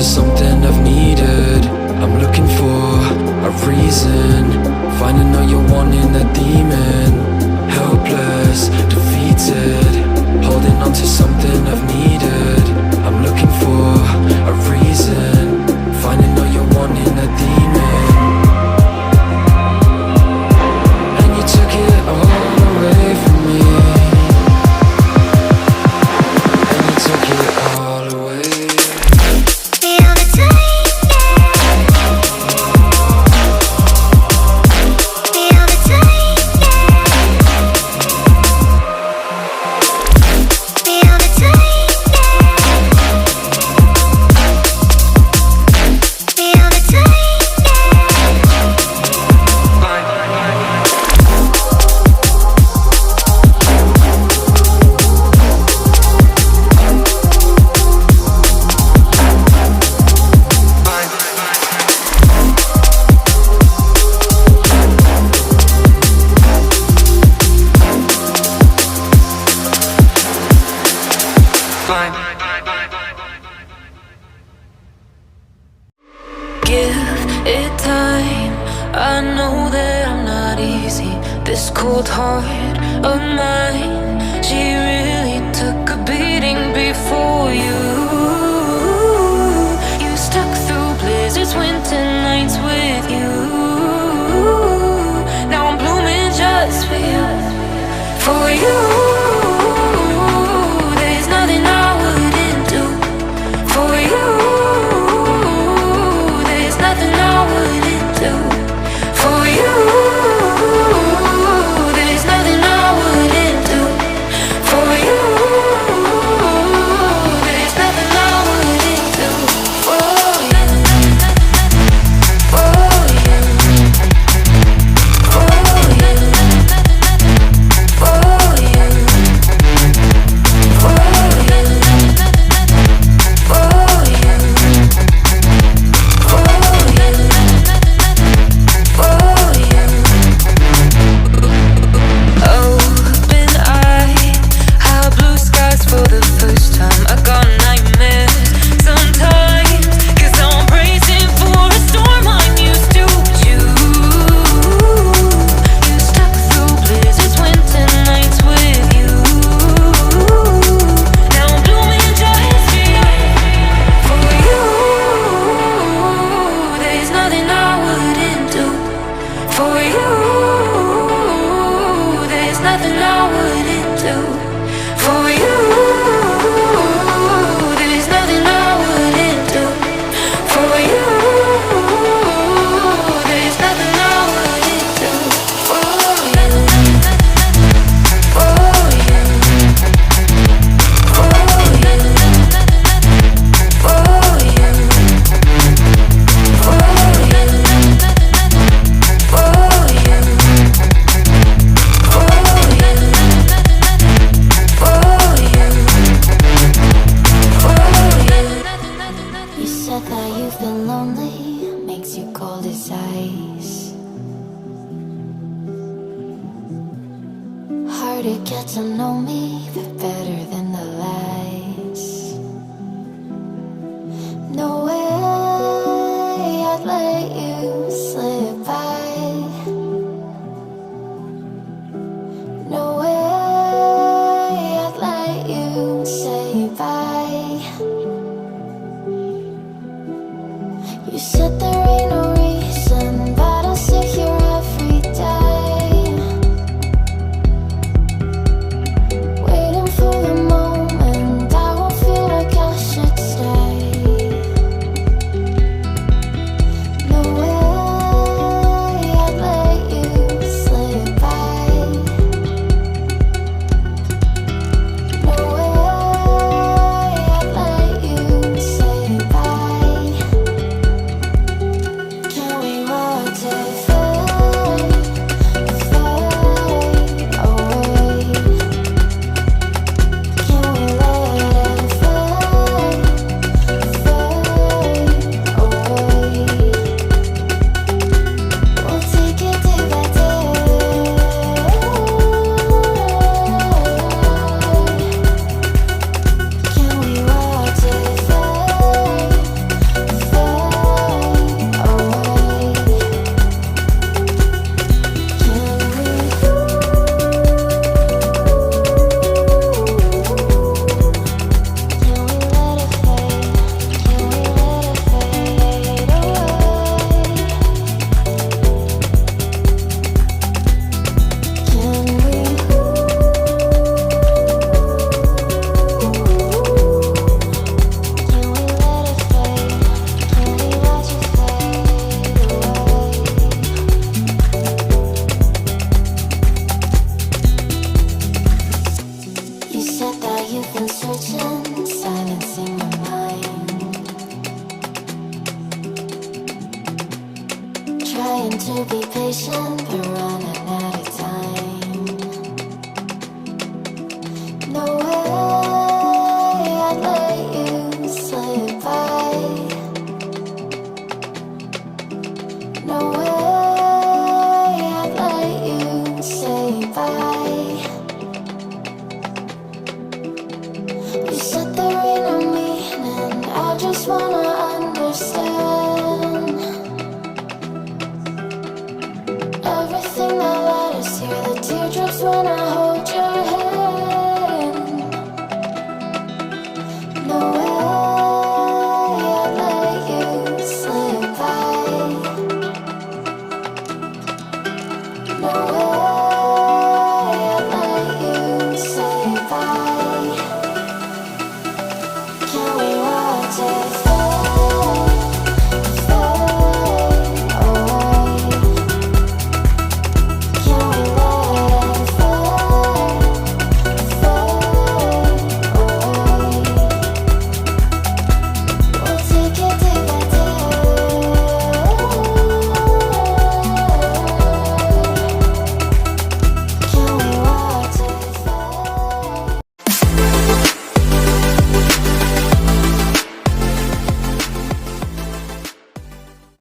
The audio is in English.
something I've needed. I'm looking for a reason, finding all you're wanting, a demon. Helpless, defeated, holding on to something I've needed. I'm looking for a reason, finding all you're wanting, a demon. And you took it all away from me, and you took it all away. Give it time. I know that I'm not easy. This cold heart of mine, she really took a beating before you. You stuck through blizzards, winter nights with you. Now I'm blooming just for you, for you. There's nothing I wouldn't do for you. Nothing I wouldn't do for you. There's nothing I wouldn't do for you. There's nothing I wouldn't do for you. For you. For you. For you. For you. For you. For the first time, I got nightmares sometimes, 'cause I'm bracing for a storm I'm used to. But you stuck through blizzards, winter nights with you. Now I'm blooming just for you. There's nothing I wouldn't do for you. There's nothing I wouldn't do for you. There's nothing I wouldn't do for you. There's nothing I wouldn't do for you. For you. For you. For you. For you. For you. You said that you've been lonely, makes you cold as ice. Hard to get to know me, but better than the lies. No way I'd let you slip by. No way I'd let you say bye. You said there ain't no reason, but I'll sit here every day, waiting for the moment I won't feel like I should stay. No way I'd let you slip by. No way I'd let you say bye. trying to be patient, but running